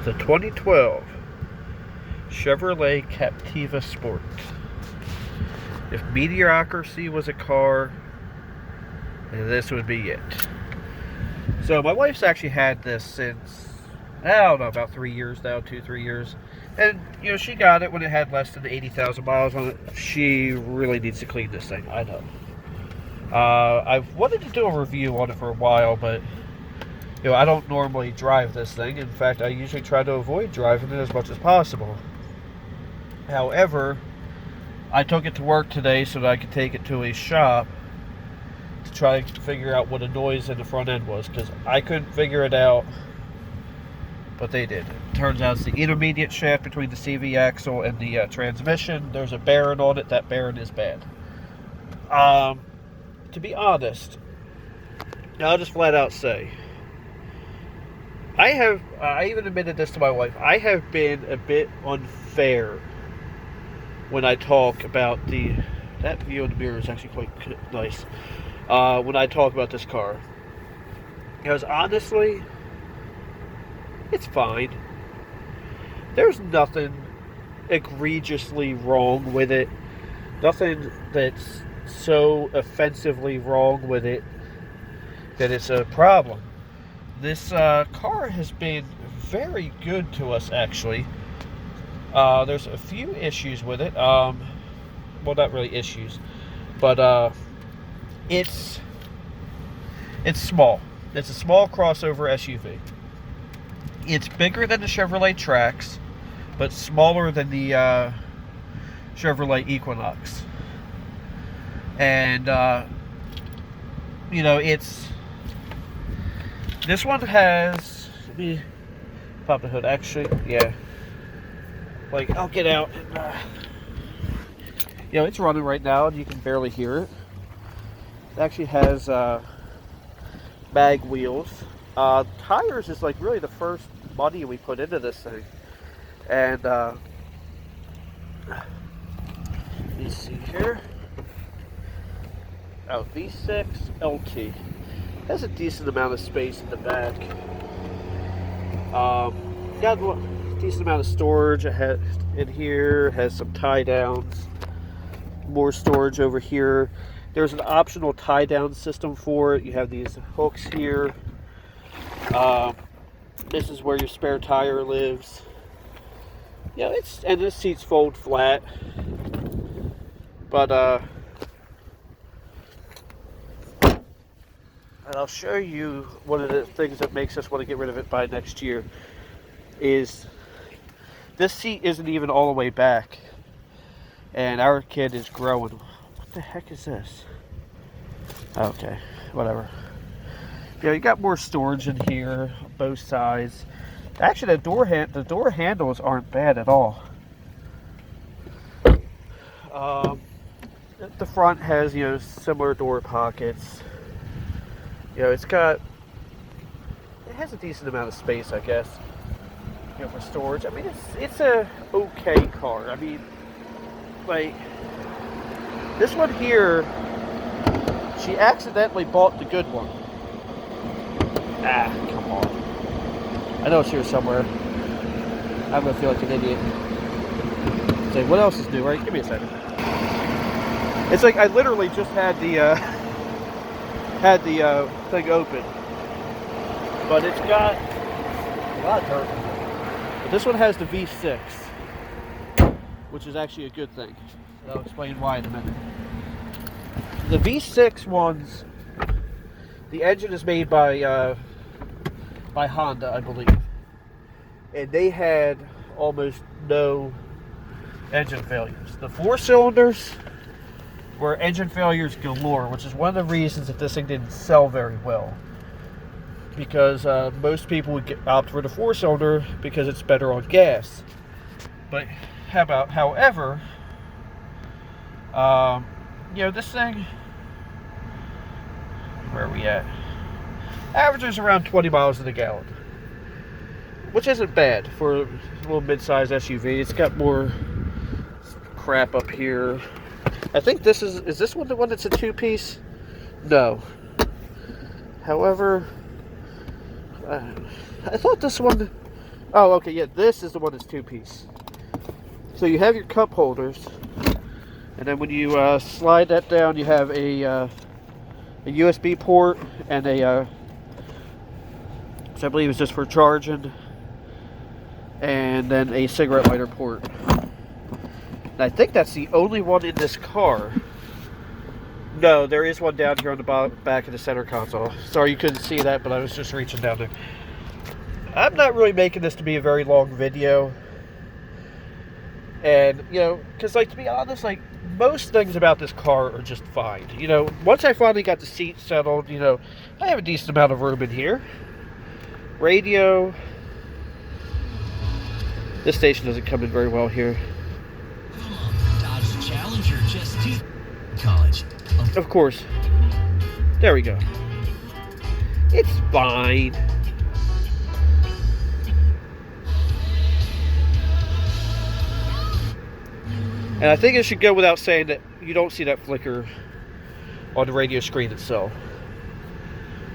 the 2012 Chevrolet Captiva Sport. If mediocrity was a car, this would be it. So my wife's actually had this since, I don't know, about 3 years now, 2-3 years. And, you know, she got it when it had less than 80,000 miles on it. She really needs to clean this thing, I know. I've wanted to do a review on it for a while, but you know, I don't normally drive this thing. In fact, I usually try to avoid driving it as much as possible. However, I took it to work today so that I could take it to a shop to try to figure out what the noise in the front end was, because I couldn't figure it out, but they did. It turns out it's the intermediate shaft between the CV axle and the transmission. There's a bearing on it. That bearing is bad. To be honest, I'll just flat out say, I even admitted this to my wife, I have been a bit unfair when I talk about that view in the mirror is actually quite nice, when I talk about this car. Because honestly, it's fine. There's nothing egregiously wrong with it. Nothing that's so offensively wrong with it that it's a problem. This car has been very good to us, actually. There's a few issues with it. Well, not really issues, but it's small. It's a small crossover SUV. It's bigger than the Chevrolet Trax, but smaller than the Chevrolet Equinox. And you know, this one has, let me pop the hood, actually, yeah. Like, I'll get out and, you know, it's running right now and you can barely hear it. It actually has mag wheels. Tires is like really the first money we put into this thing. And, let me see here. Oh, V6 LT. Has a decent amount of space in the back. Got a decent amount of storage ahead in here. Has some tie downs. More storage over here. There's an optional tie down system for it. You have these hooks here. This is where your spare tire lives. Yeah, and this seats fold flat. But and I'll show you one of the things that makes us want to get rid of it by next year is this seat isn't even all the way back. And our kid is growing. What the heck is this? Okay, whatever. Yeah, you got more storage in here on both sides. Actually, the door handles aren't bad at all. The front has, you know, similar door pockets. You know, it has a decent amount of space, I guess, you know, for storage. I mean, it's a okay car. I mean, like, this one here, she accidentally bought the good one. Ah, come on. I know it's here somewhere. I'm gonna feel like an idiot. Say, what else is new, right? Give me a second. It's like I literally just had the thing open, but it's got a lot of dirt. But this one has the V6, which is actually a good thing. I'll explain why in a minute. The V6 ones, the engine is made by Honda, I believe, and they had almost no engine failures. The 4-cylinders were engine failures galore, which is one of the reasons that this thing didn't sell very well. Because most people would opt for the 4-cylinder because it's better on gas. But however, you know, this thing, where are we at? Averages around 20 miles to the gallon, which isn't bad for a little mid-size SUV. It's got more crap up here. I think this is this one the one that's a 2-piece? No. However, I thought this one, Oh, okay, yeah, this is the one that's two-piece. So you have your cup holders, and then when you slide that down, you have a USB port and which I believe is just for charging, and then a cigarette lighter port. And I think that's the only one in this car. No, there is one down here on the back of the center console. Sorry you couldn't see that, but I was just reaching down there. I'm not really making this to be a very long video. And, you know, because, like, to be honest, like, most things about this car are just fine. You know, once I finally got the seat settled, you know, I have a decent amount of room in here. Radio. This station doesn't come in very well here. Dodge Challenger just to college. Of course. There we go. It's fine. And I think it should go without saying that you don't see that flicker on the radio screen itself.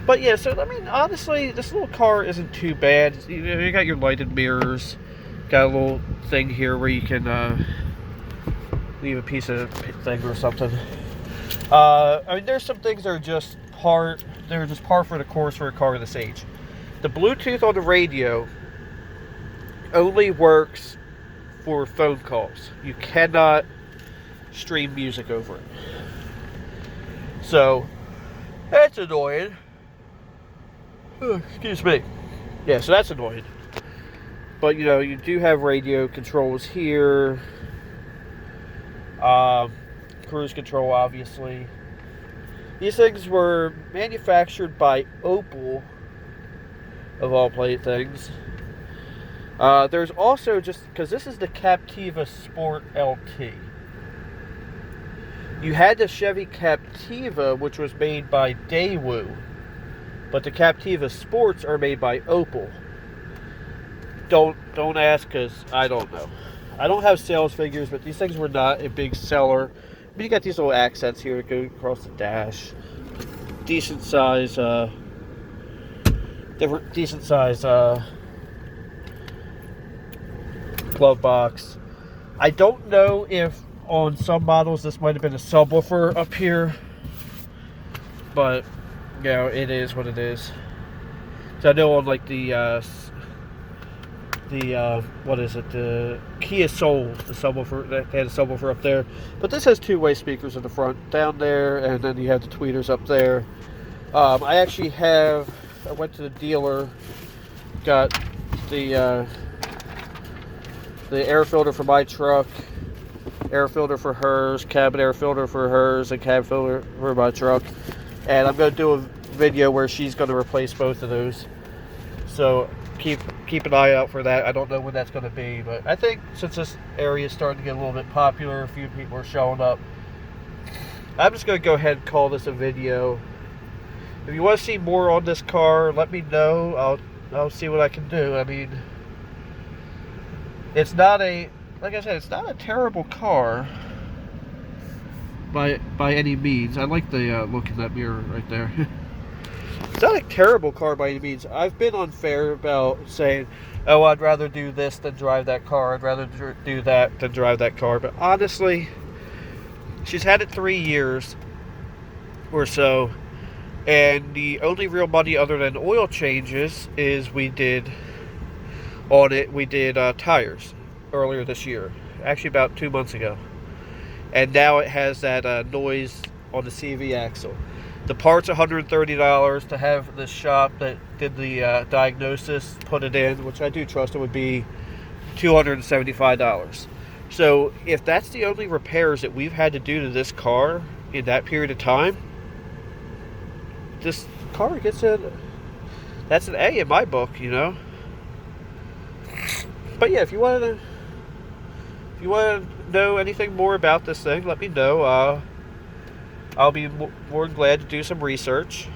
But yeah, so I mean, honestly, this little car isn't too bad. You know, you got your lighted mirrors, got a little thing here where you can leave a piece of thing or something. I mean, there's some things that are just par for the course for a car of this age. The Bluetooth on the radio only works for phone calls. You cannot stream music over it. So, that's annoying. Oh, excuse me. Yeah, so that's annoying. But, you know, you do have radio controls here. Cruise control, obviously. These things were manufactured by Opel, of all things. There's also, just because this is the Captiva Sport LT. You had the Chevy Captiva, which was made by Daewoo, but the Captiva Sports are made by Opel. Don't ask, because I don't know. I don't have sales figures, but these things were not a big seller. I mean, you got these little accents here that go across the dash. Decent size, glove box. I don't know if on some models this might have been a subwoofer up here, but you know, it is what it is. So I know on like the what is it, the Kia Soul, the subwoofer, they had a subwoofer up there, but this has two-way speakers in the front down there, and then you have the tweeters up there. I went to the dealer, got the air filter for my truck, air filter for hers, cabin air filter for hers, and cab filter for my truck, and I'm going to do a video where she's going to replace both of those. So keep an eye out for that. I don't know when that's going to be, but I think since this area is starting to get a little bit popular, a few people are showing up, I'm just going to go ahead and call this a video. If you want to see more on this car, let me know. I'll see what I can do. I mean, it's not like I said, it's not a terrible car by any means. I like the look in that mirror right there. It's not a terrible car by any means. I've been unfair about saying, oh, I'd rather do this than drive that car. I'd rather do that than drive that car. But honestly, she's had it 3 years or so. And the only real money other than oil changes is we did tires earlier this year. Actually about 2 months ago. And now it has that noise on the CV axle. The part's $130 to have the shop that did the diagnosis put it in, which I do trust it would be $275. So if that's the only repairs that we've had to do to this car in that period of time, this car gets that's an A in my book, you know. But yeah, if you want to know anything more about this thing, let me know. I'll be more than glad to do some research.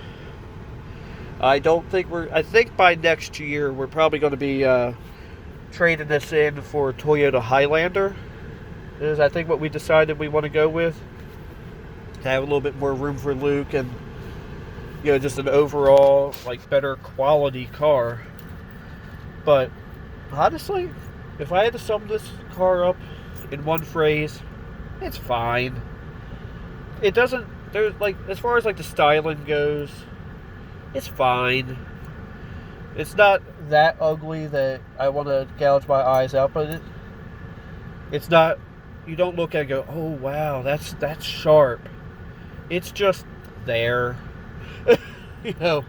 I think by next year we're probably going to be trading this in for a Toyota Highlander. Is I think what we decided we want to go with. To have a little bit more room for Luke and, you know, just an overall like better quality car. But honestly, if I had to sum this car up in one phrase, it's fine. It doesn't. There's like, as far as like the styling goes, it's fine. It's not that ugly that I want to gouge my eyes out, but it's not. You don't look at it and go, oh wow, that's sharp. It's just there. You know,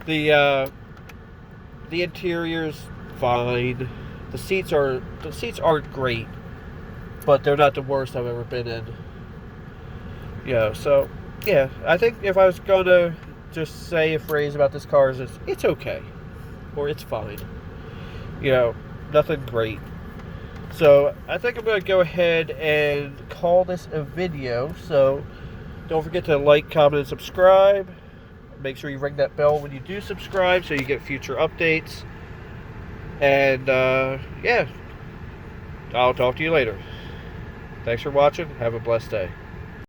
the interior's fine. The seats aren't great, but they're not the worst I've ever been in. So yeah, I think if I was gonna just say a phrase about this car, is it's okay, or it's fine. Nothing great. So I think I'm gonna go ahead and call this a video. So don't forget to like, comment, and subscribe. Make sure you ring that bell when you do subscribe so you get future updates. And yeah, I'll talk to you later. Thanks for watching. Have a blessed day.